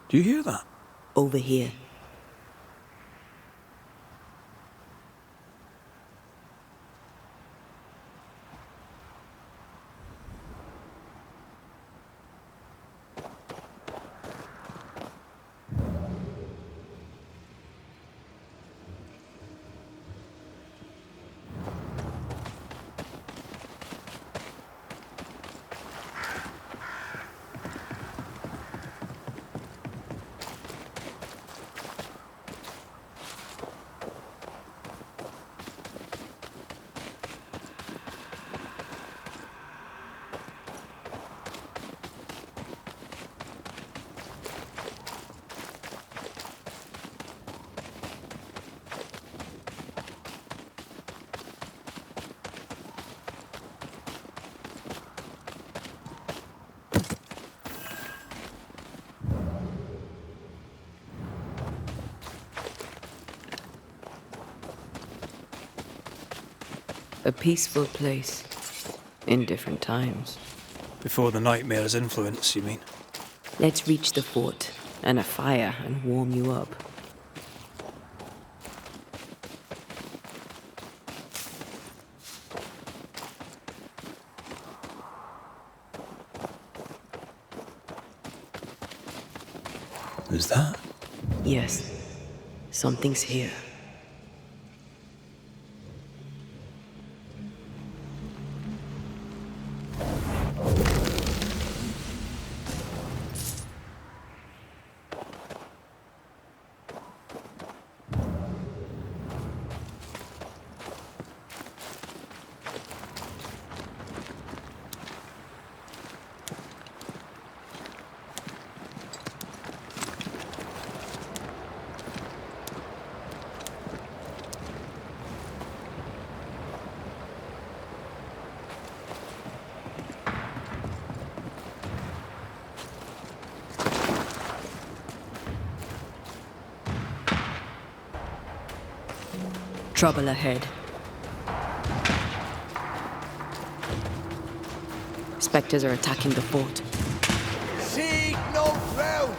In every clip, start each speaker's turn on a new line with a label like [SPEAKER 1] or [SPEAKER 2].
[SPEAKER 1] Do you hear that?
[SPEAKER 2] Over here. A peaceful place. In different times.
[SPEAKER 1] Before the nightmare's influence, you mean?
[SPEAKER 2] Let's reach the fort and a fire and warm you up.
[SPEAKER 1] Is that?
[SPEAKER 2] Yes. Something's here. Trouble ahead. Spectres are attacking the fort.
[SPEAKER 3] Seek no ground!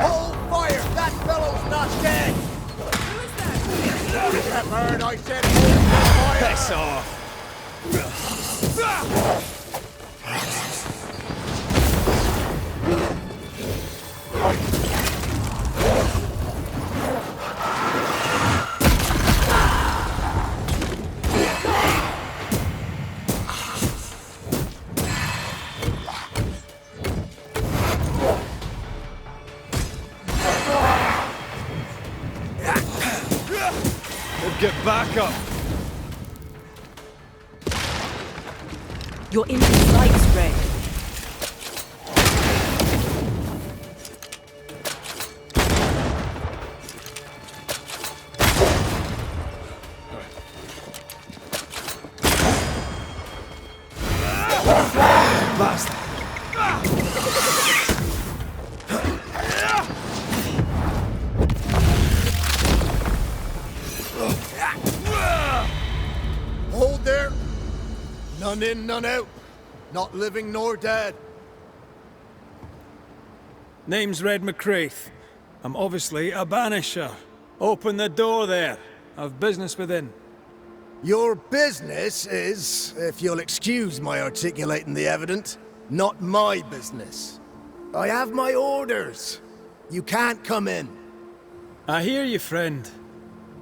[SPEAKER 3] Hold fire! That fellow's not dead!
[SPEAKER 4] Who is that?
[SPEAKER 3] That bird, I said hold fire!
[SPEAKER 1] Piss off! Get back up!
[SPEAKER 2] You're in the sights, Red.
[SPEAKER 1] Bastard!
[SPEAKER 3] Hold there! None in, none out. Not living nor dead.
[SPEAKER 1] Name's Red McCraith. I'm obviously a banisher. Open the door there. I've business within.
[SPEAKER 3] Your business is, if you'll excuse my articulating the evident, not my business. I have my orders. You can't come in.
[SPEAKER 1] I hear you, friend.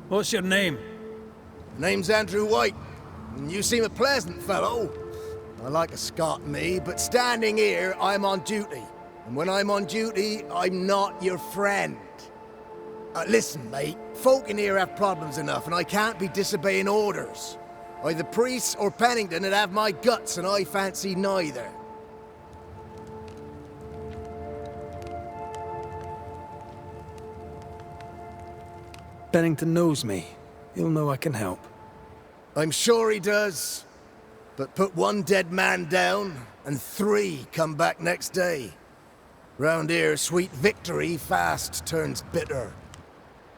[SPEAKER 1] What's your name?
[SPEAKER 3] Name's Andrew White. And you seem a pleasant fellow. I like a Scot, me, but standing here, I'm on duty. And when I'm on duty, I'm not your friend. Listen, mate, folk in here have problems enough, and I can't be disobeying orders. Either priests or Pennington would have my guts, and I fancy neither.
[SPEAKER 1] Pennington knows me. He'll know I can help.
[SPEAKER 3] I'm sure he does. But put one dead man down, and 3 come back next day. Round here, sweet victory fast turns bitter.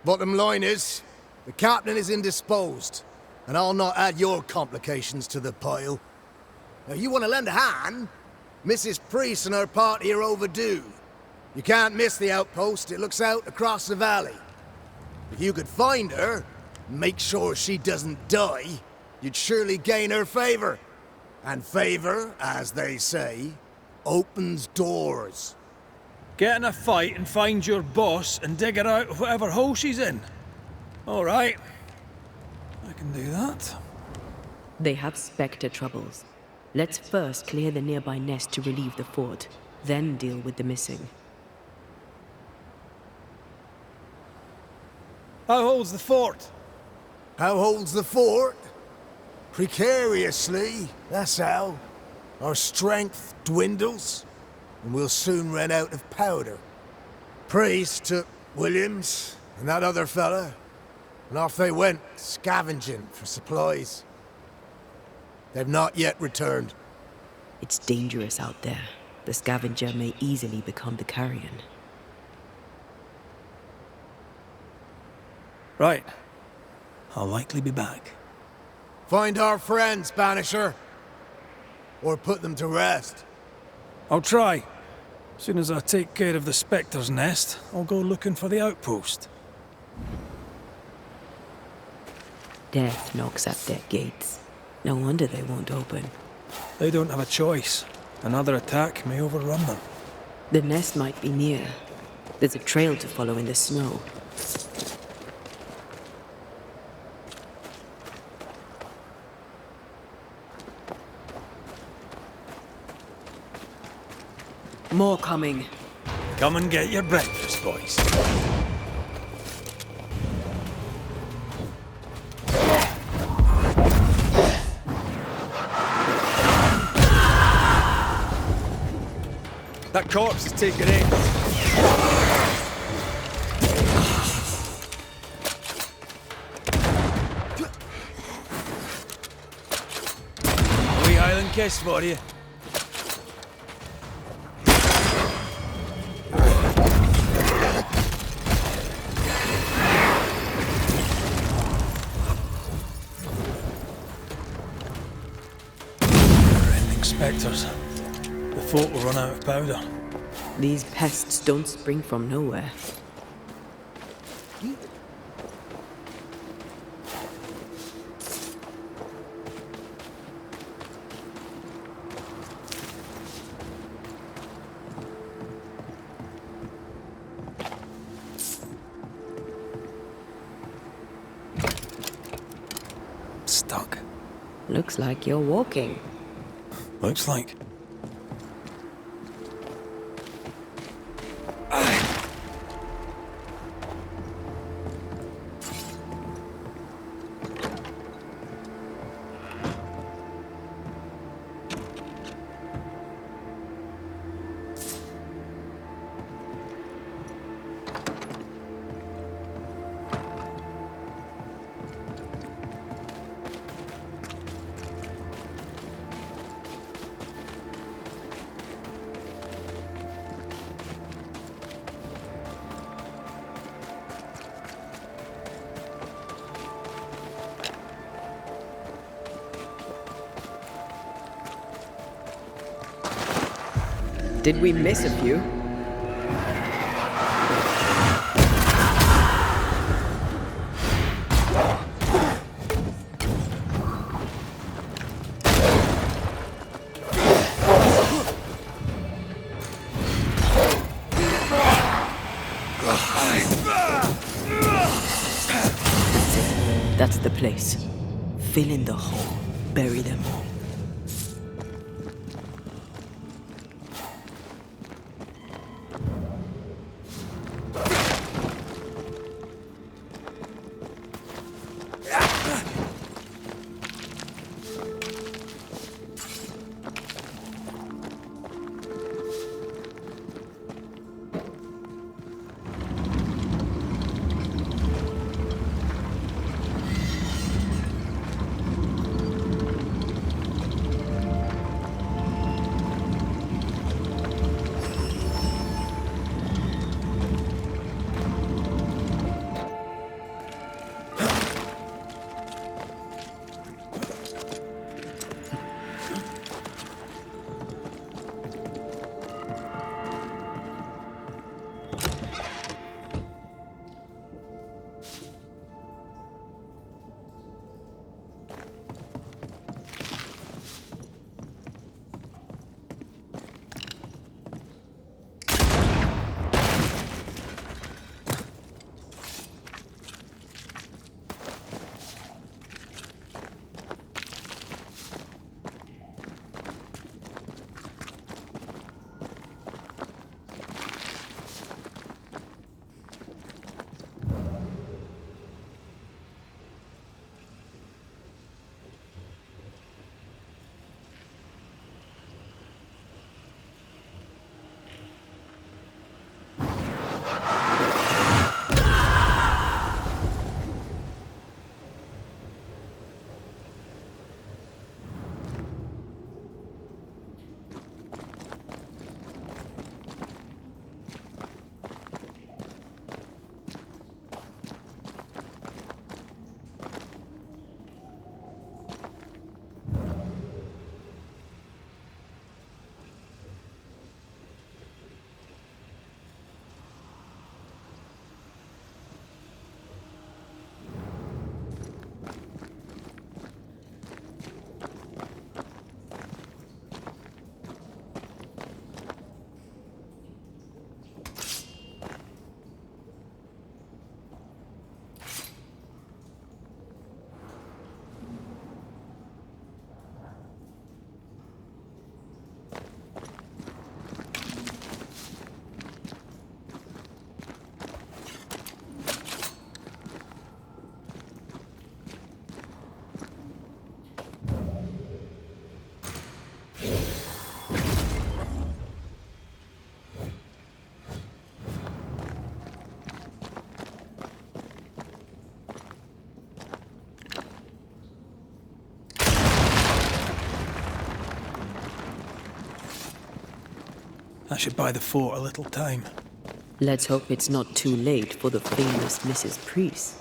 [SPEAKER 3] Bottom line is, the captain is indisposed, and I'll not add your complications to the pile. Now, you want to lend a hand? Mrs. Priest and her party are overdue. You can't miss the outpost. It looks out across the valley. If you could find her, make sure she doesn't die, you'd surely gain her favor. And favor, as they say, opens doors.
[SPEAKER 1] Get in a fight and find your boss and dig her out of whatever hole she's in. All right. I can do that.
[SPEAKER 2] They have Spectre troubles. Let's first clear the nearby nest to relieve the fort, then deal with the missing.
[SPEAKER 1] How holds the fort?
[SPEAKER 3] How holds the fort? Precariously, that's how. Our strength dwindles, and we'll soon run out of powder. Priest took Williams and that other fella, and off they went, scavenging for supplies. They've not yet returned.
[SPEAKER 2] It's dangerous out there. The scavenger may easily become the carrion.
[SPEAKER 1] Right. I'll likely be back.
[SPEAKER 3] Find our friends, Banisher. Or put them to rest.
[SPEAKER 1] I'll try. As soon as I take care of the Spectre's nest, I'll go looking for the outpost.
[SPEAKER 2] Death knocks at their gates. No wonder they won't open.
[SPEAKER 1] They don't have a choice. Another attack may overrun them.
[SPEAKER 2] The nest might be near. There's a trail to follow in the snow. More coming.
[SPEAKER 1] Come and get your breakfast, boys. That corpse is taking aim. A wee Highland kiss for you. Spectres. The fort will run out of powder.
[SPEAKER 2] These pests don't spring from nowhere.
[SPEAKER 1] Stuck.
[SPEAKER 2] Looks like you're walking.
[SPEAKER 1] Looks like.
[SPEAKER 2] Did we miss a few? That's the place. Fill in the hole. Bury them all.
[SPEAKER 1] I should buy the fort a little time.
[SPEAKER 2] Let's hope it's not too late for the famous Mrs. Priest.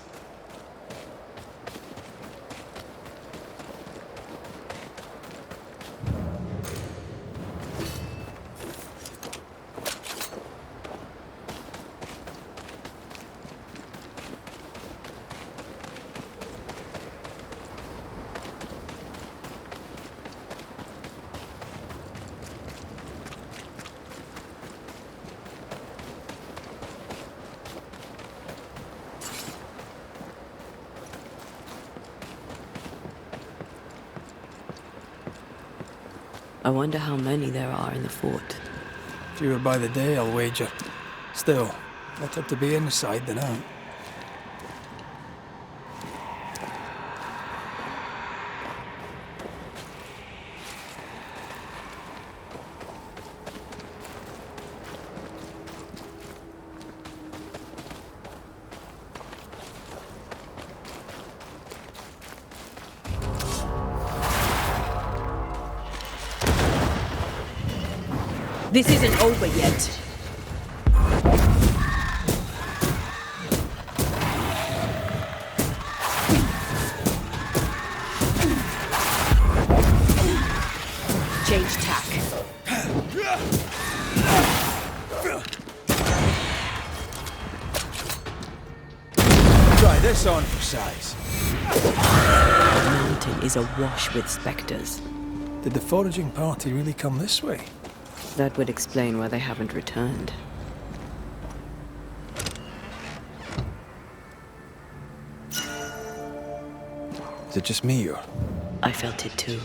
[SPEAKER 2] I wonder how many there are in the fort.
[SPEAKER 1] Fewer by the day, I'll wager. Still, better to be inside than out.
[SPEAKER 2] This isn't over yet. Change tack.
[SPEAKER 1] Try this on for size.
[SPEAKER 2] The mountain is awash with specters.
[SPEAKER 1] Did the foraging party really come this way?
[SPEAKER 2] That would explain why they haven't returned.
[SPEAKER 1] Is it just me or?
[SPEAKER 2] I felt it too.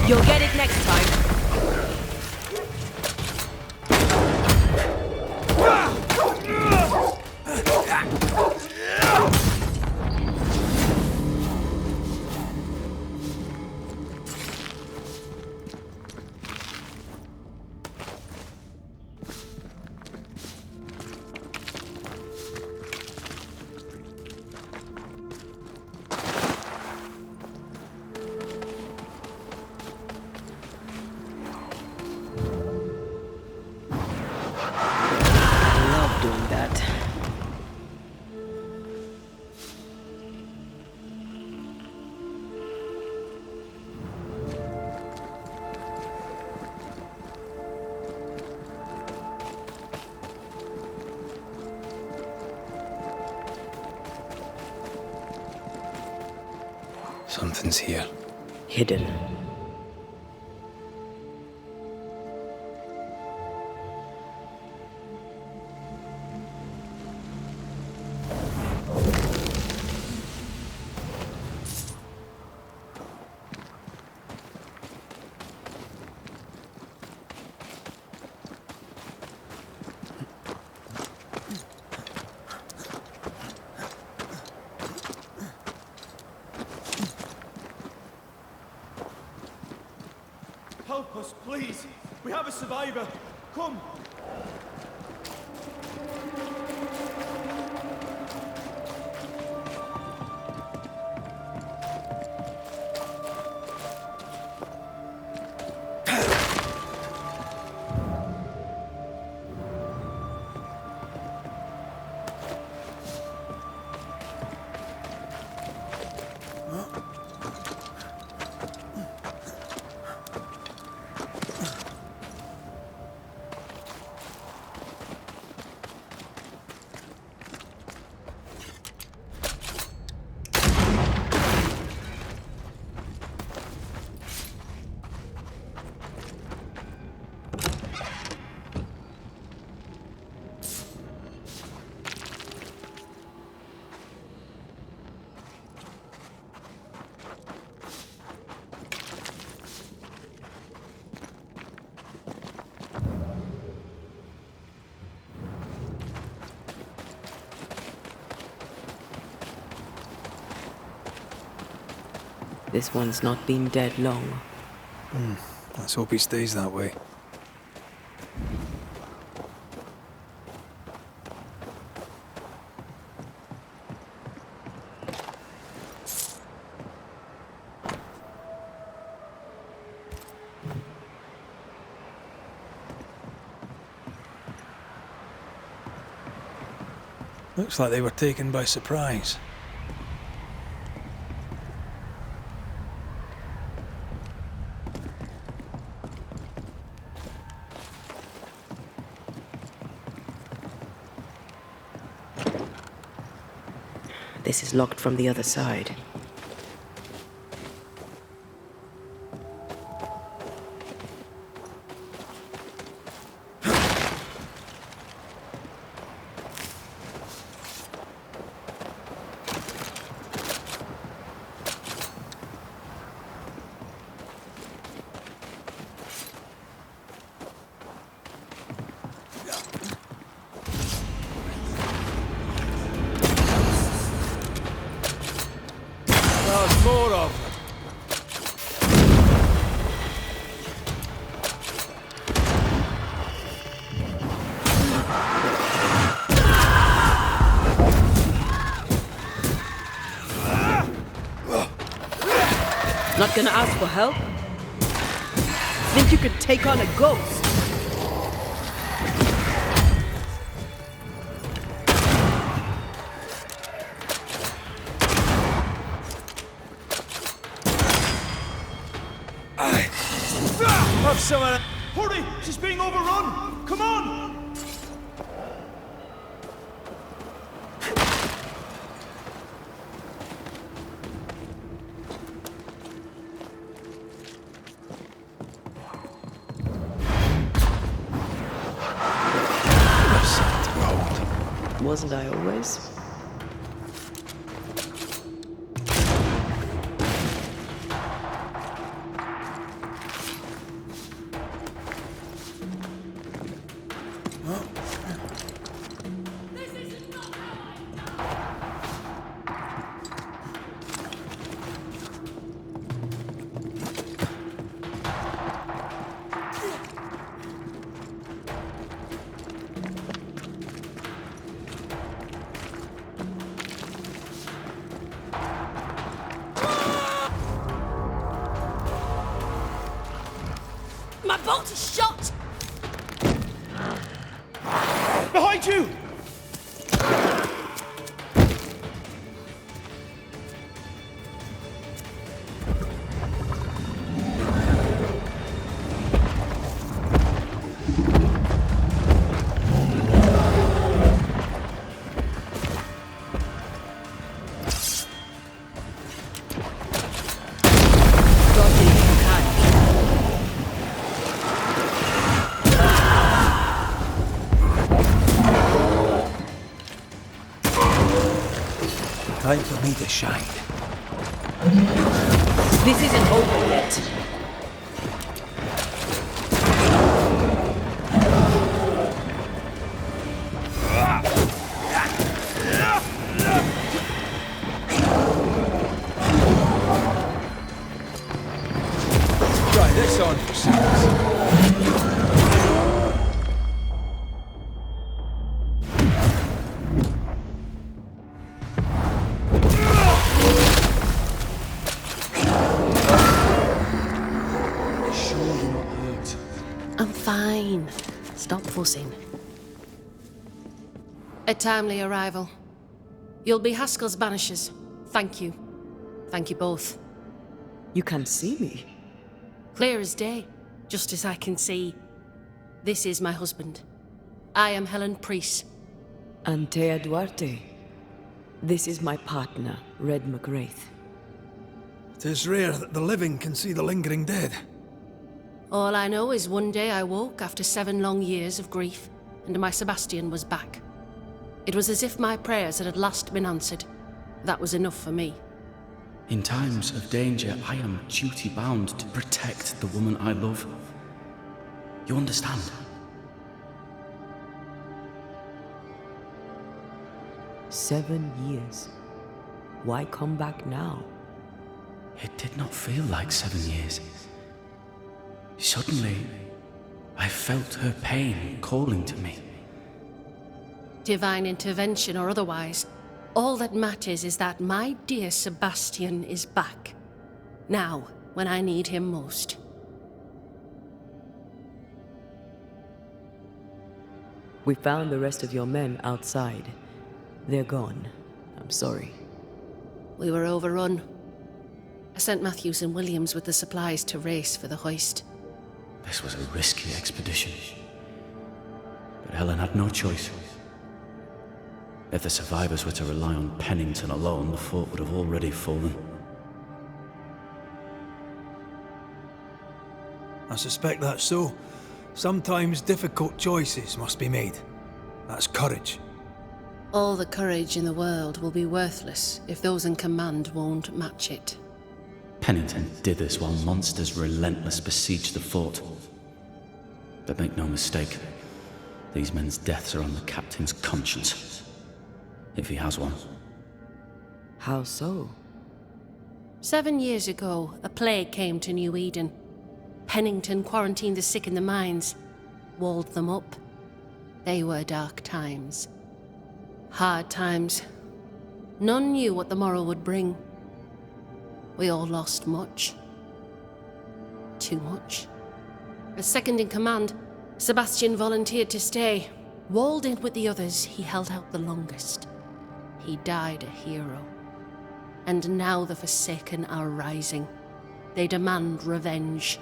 [SPEAKER 2] You'll get it next time.
[SPEAKER 1] Something's here.
[SPEAKER 2] Hidden.
[SPEAKER 5] Help us, please. We have a survivor. Come.
[SPEAKER 2] This one's not been dead long.
[SPEAKER 1] Let's hope he stays that way. Looks like they were taken by surprise.
[SPEAKER 2] This is locked from the other side.
[SPEAKER 1] There's more of them.
[SPEAKER 2] Not gonna ask for help? Think you could take on a ghost?
[SPEAKER 1] Have someone.
[SPEAKER 5] Hurry! She's being overrun! Come on!
[SPEAKER 2] Wasn't I always?
[SPEAKER 4] My bolt is shot!
[SPEAKER 5] Behind you!
[SPEAKER 1] Time for me to shine.
[SPEAKER 2] This isn't over yet.
[SPEAKER 1] Try this on for size.
[SPEAKER 2] I'm fine. Stop fussing.
[SPEAKER 4] A timely arrival. You'll be Haskell's Banishers. Thank you. Thank you both.
[SPEAKER 2] You can see me.
[SPEAKER 4] Clear as day, just as I can see. This is my husband. I am Helen Priest.
[SPEAKER 2] Antea Duarte. This is my partner, Red McGrath.
[SPEAKER 1] 'Tis rare that the living can see the lingering dead.
[SPEAKER 4] All I know is one day I woke after 7 long years of grief, and my Sebastian was back. It was as if my prayers had at last been answered. That was enough for me.
[SPEAKER 6] In times of danger, I am duty-bound to protect the woman I love. You understand?
[SPEAKER 2] "7 years. Why come back now?"
[SPEAKER 6] It did not feel like 7 years. Suddenly, I felt her pain calling to me.
[SPEAKER 4] Divine intervention or otherwise, all that matters is that my dear Sebastian is back. Now, when I need him most.
[SPEAKER 2] We found the rest of your men outside. They're gone. I'm sorry.
[SPEAKER 4] We were overrun. I sent Matthews and Williams with the supplies to race for the hoist.
[SPEAKER 6] This was a risky expedition. But Helen had no choice. If the survivors were to rely on Pennington alone, the fort would have already fallen.
[SPEAKER 1] I suspect that's so. Sometimes difficult choices must be made. That's courage.
[SPEAKER 4] All the courage in the world will be worthless if those in command won't match it.
[SPEAKER 6] Pennington did this while monsters relentless besieged the fort. But make no mistake, these men's deaths are on the captain's conscience. If he has one.
[SPEAKER 2] How so?
[SPEAKER 4] 7 years ago, a plague came to New Eden. Pennington quarantined the sick in the mines, walled them up. They were dark times. Hard times. None knew what the morrow would bring. We all lost much. Too much. As second in command, Sebastian volunteered to stay. Walled in with the others, he held out the longest. He died a hero. And now the Forsaken are rising. They demand revenge.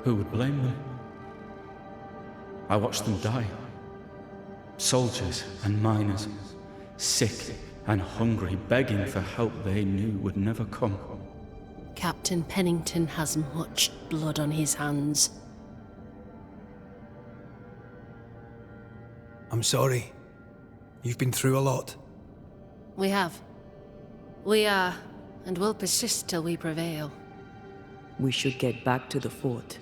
[SPEAKER 6] Who would blame them? I watched them die. Soldiers and miners, sick and hungry, begging for help they knew would never come.
[SPEAKER 4] Captain Pennington has much blood on his hands.
[SPEAKER 1] I'm sorry. You've been through a lot.
[SPEAKER 4] We have. We are, and will persist till we prevail.
[SPEAKER 2] We should get back to the fort.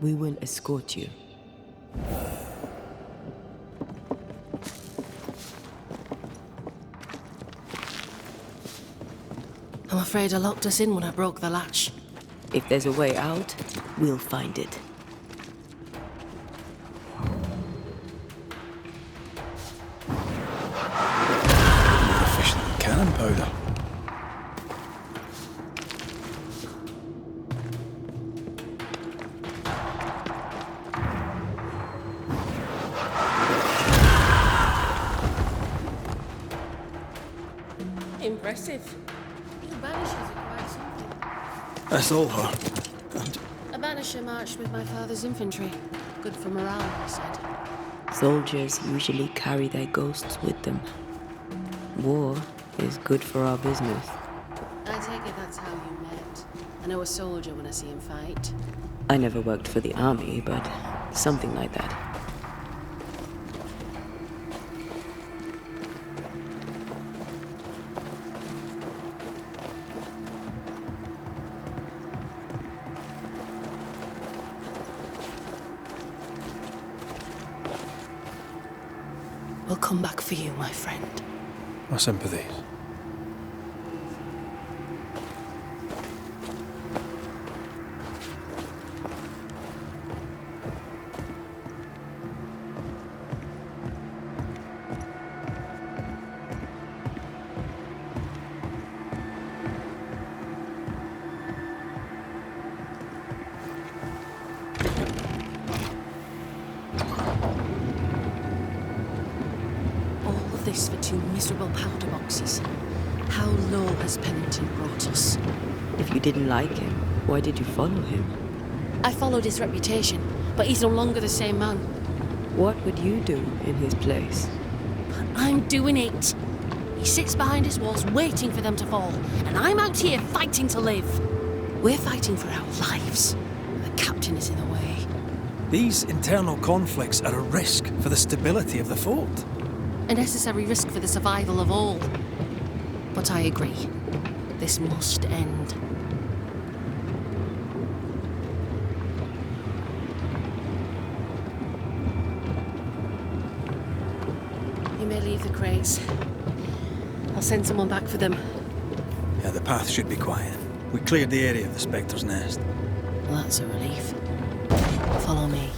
[SPEAKER 2] We will escort you.
[SPEAKER 4] I'm afraid I locked us in when I broke the latch.
[SPEAKER 2] If there's a way out, we'll find it.
[SPEAKER 1] More efficient than cannon powder.
[SPEAKER 4] Impressive. You Banishers are quite something.
[SPEAKER 1] That's all her.
[SPEAKER 4] A Banisher marched with my father's infantry. Good for morale, he said.
[SPEAKER 2] Soldiers usually carry their ghosts with them. War is good for our business.
[SPEAKER 4] I take it that's how you met. I know a soldier when I see him fight.
[SPEAKER 2] I never worked for the army, but something like that.
[SPEAKER 4] We'll come back for you, my friend.
[SPEAKER 1] My sympathies.
[SPEAKER 4] This for 2 miserable powder boxes. How low has Pennington brought us?
[SPEAKER 2] If you didn't like him, why did you follow him?
[SPEAKER 4] I followed his reputation, but he's no longer the same man.
[SPEAKER 2] What would you do in his place?
[SPEAKER 4] I'm doing it. He sits behind his walls waiting for them to fall, and I'm out here fighting to live. We're fighting for our lives. The captain is in the way.
[SPEAKER 1] These internal conflicts are a risk for the stability of the fort.
[SPEAKER 4] A necessary risk for the survival of all. But I agree. This must end. You may leave the crates. I'll send someone back for them.
[SPEAKER 1] Yeah, the path should be quiet. We cleared the area of the Spectre's nest.
[SPEAKER 4] Well, that's a relief. Follow me.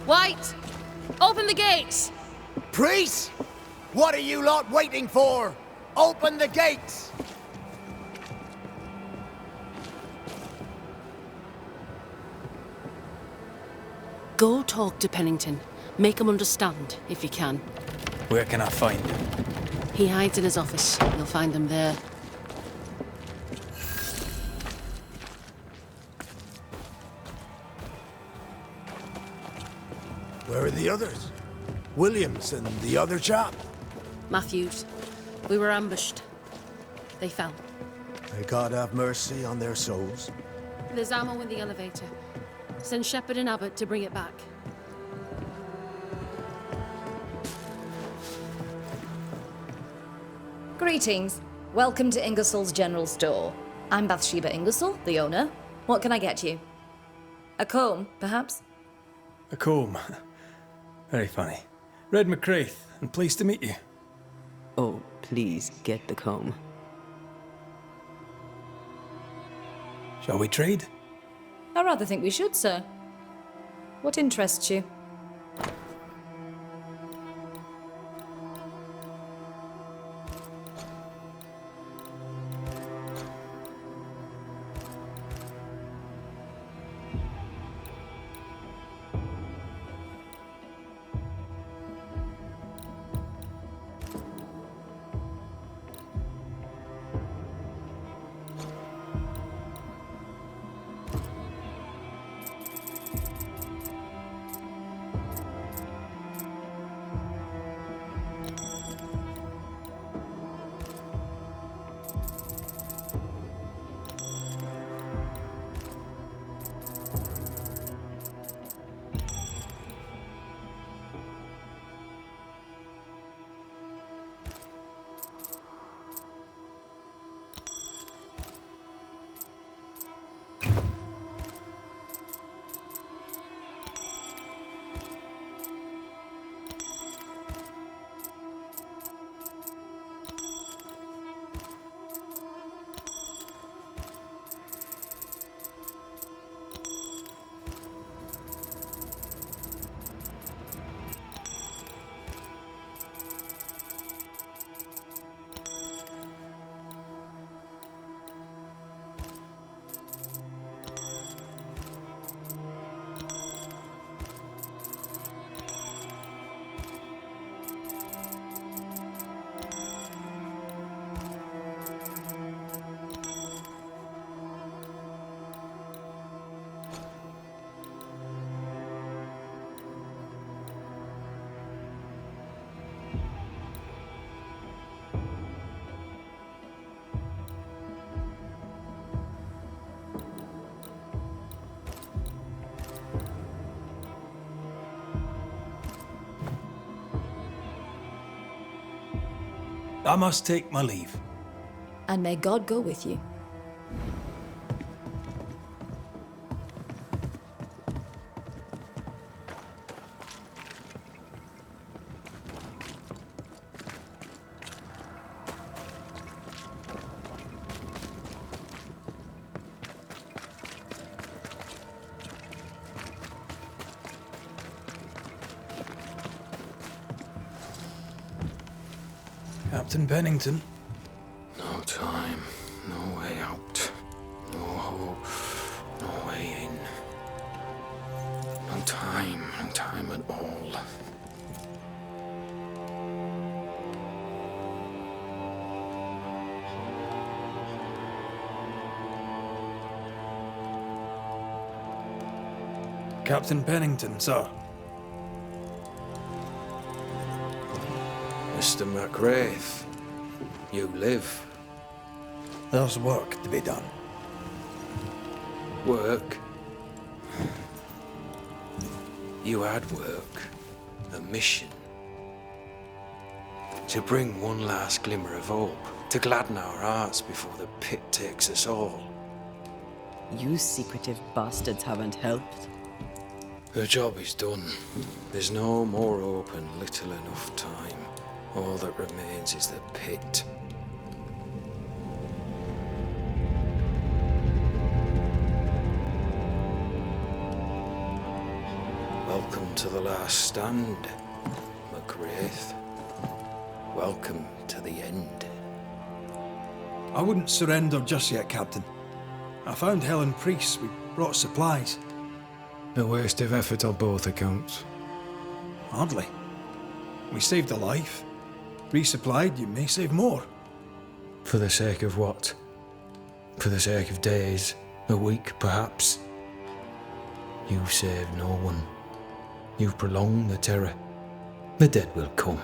[SPEAKER 4] White! Open the gates!
[SPEAKER 3] Priests? What are you lot waiting for? Open the gates!
[SPEAKER 4] Go talk to Pennington. Make him understand, if you can.
[SPEAKER 1] Where can I find him?
[SPEAKER 4] He hides in his office. You'll find him there.
[SPEAKER 3] Where are the others? Williams and the other chap?
[SPEAKER 4] Matthews. We were ambushed. They fell.
[SPEAKER 3] May God have mercy on their souls.
[SPEAKER 4] There's ammo in the elevator. Send Shepard and Abbott to bring it back.
[SPEAKER 7] Greetings. Welcome to Ingersoll's General Store. I'm Bathsheba Ingersoll, the owner. What can I get you? A comb, perhaps?
[SPEAKER 1] A comb. Very funny. Red McCraith, and pleased to meet you.
[SPEAKER 2] Oh, please get the comb.
[SPEAKER 1] Shall we trade?
[SPEAKER 7] I rather think we should, sir. What interests you?
[SPEAKER 1] I must take my leave.
[SPEAKER 7] And may God go with you.
[SPEAKER 1] Captain Pennington.
[SPEAKER 6] No time, no way out. No hope, no way in. No time at all.
[SPEAKER 1] Captain Pennington, sir.
[SPEAKER 8] Mr. MacWraith, you live.
[SPEAKER 1] There's work to be done.
[SPEAKER 8] Work? You had work. A mission. To bring one last glimmer of hope. To gladden our hearts before the pit takes us all.
[SPEAKER 2] You secretive bastards haven't helped.
[SPEAKER 8] The job is done. There's no more hope and little enough time. All that remains is the pit. Welcome to the last stand, MacWraith. Welcome to the end.
[SPEAKER 1] I wouldn't surrender just yet, Captain. I found Helen Priest. We brought supplies.
[SPEAKER 8] A waste of effort on both accounts.
[SPEAKER 1] Hardly. We saved a life. Resupplied, you may save more.
[SPEAKER 8] For the sake of what? For the sake of days, a week perhaps? You've saved no one. You've prolonged the terror. The dead will come.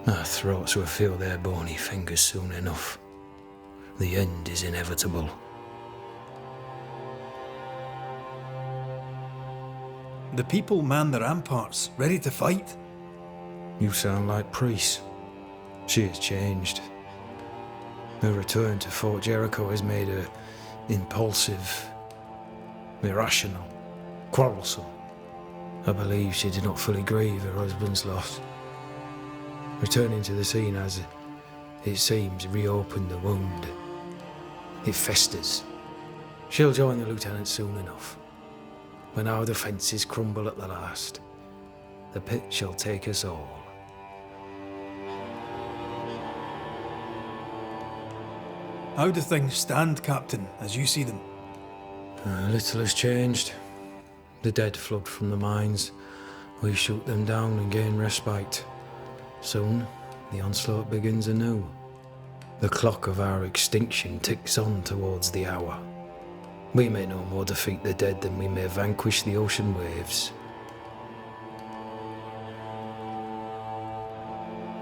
[SPEAKER 8] Our throats will feel their bony fingers soon enough. The end is inevitable.
[SPEAKER 1] The people man the ramparts, ready to fight.
[SPEAKER 8] You sound like Priest. She has changed. Her return to Fort Jericho has made her impulsive, irrational, quarrelsome. I believe she did not fully grieve her husband's loss. Returning to the scene has, it seems, reopened the wound. It festers. She'll join the lieutenant soon enough. When our defences crumble at the last, the pit shall take us all.
[SPEAKER 1] How do things stand, Captain, as you see them?
[SPEAKER 8] Little has changed. The dead flood from the mines. We shoot them down and gain respite. Soon, the onslaught begins anew. The clock of our extinction ticks on towards the hour. We may no more defeat the dead than we may vanquish the ocean waves.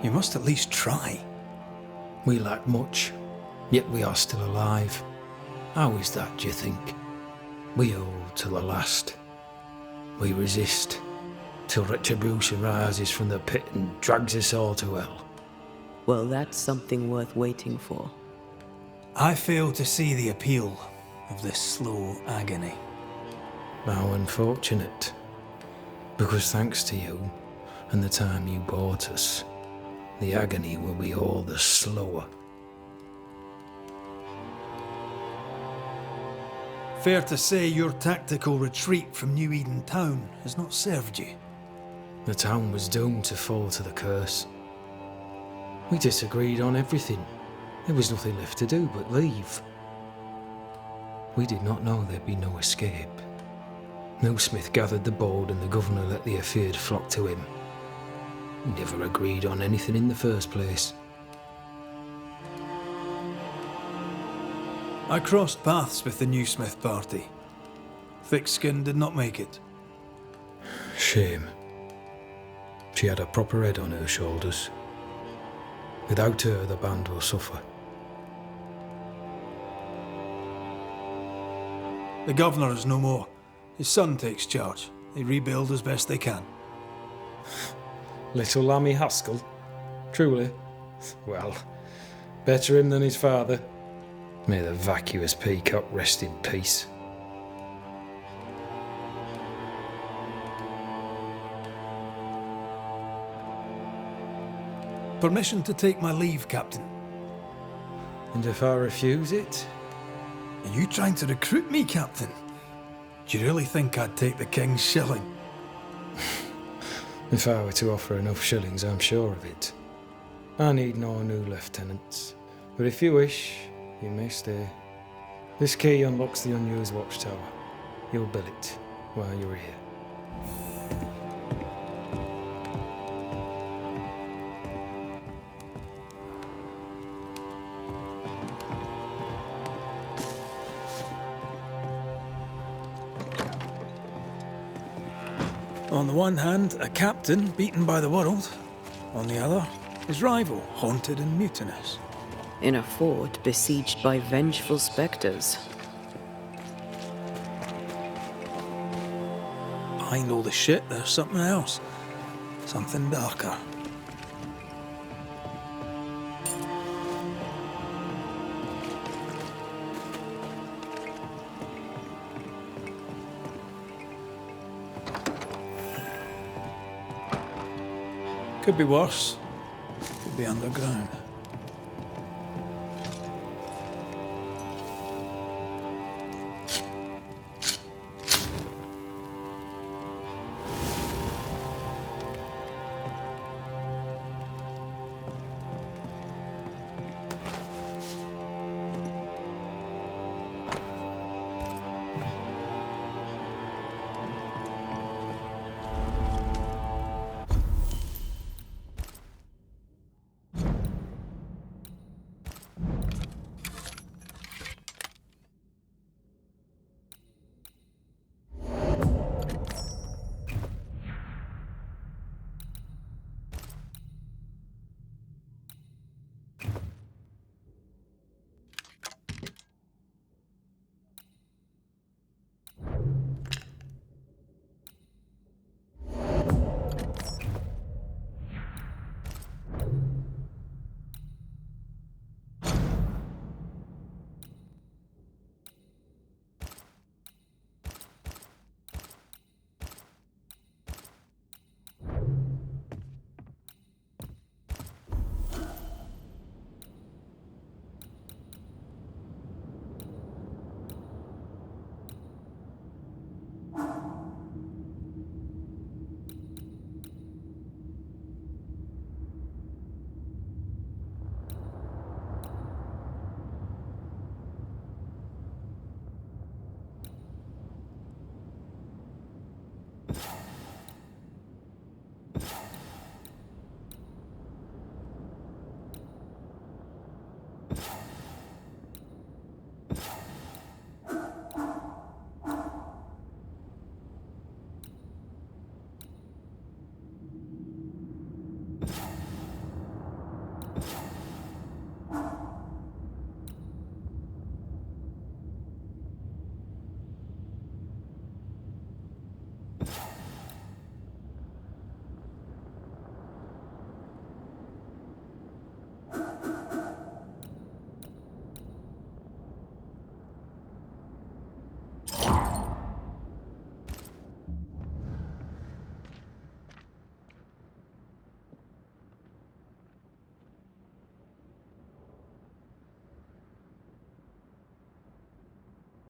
[SPEAKER 1] You must at least try.
[SPEAKER 8] We lack much, yet we are still alive. How is that, do you think? We hold to the last. We resist, till retribution rises from the pit and drags us all to hell.
[SPEAKER 2] Well, that's something worth waiting for.
[SPEAKER 1] I fail to see the appeal of this slow agony.
[SPEAKER 8] How unfortunate. Because thanks to you, and the time you bought us, the agony will be all the slower.
[SPEAKER 1] Fair to say your tactical retreat from New Eden town has not served you.
[SPEAKER 8] The town was doomed to fall to the curse. We disagreed on everything. There was nothing left to do but leave. We did not know there'd be no escape. No Smith gathered the bold and the governor let the afeard flock to him. We never agreed on anything in the first place.
[SPEAKER 1] I crossed paths with the new Smith party. Thick-Skin did not make it.
[SPEAKER 8] Shame. She had a proper head on her shoulders. Without her, the band will suffer.
[SPEAKER 1] The governor is no more. His son takes charge. They rebuild as best they can.
[SPEAKER 8] Little Lammy Haskell? Truly? Well, better him than his father. May the vacuous peacock rest in peace.
[SPEAKER 1] Permission to take my leave, Captain.
[SPEAKER 8] And if I refuse it?
[SPEAKER 1] Are you trying to recruit me, Captain? Do you really think I'd take the king's shilling?
[SPEAKER 8] If I were to offer enough shillings, I'm sure of it. I need no new lieutenants. But if you wish, you may stay. This key unlocks the unused watchtower. You'll bill it while you're here.
[SPEAKER 1] On the one hand, a captain beaten by the world. On the other, his rival, haunted and mutinous.
[SPEAKER 2] In a fort besieged by vengeful specters.
[SPEAKER 1] Behind all the shit, there's something else. Something darker. Could be worse. Could be underground.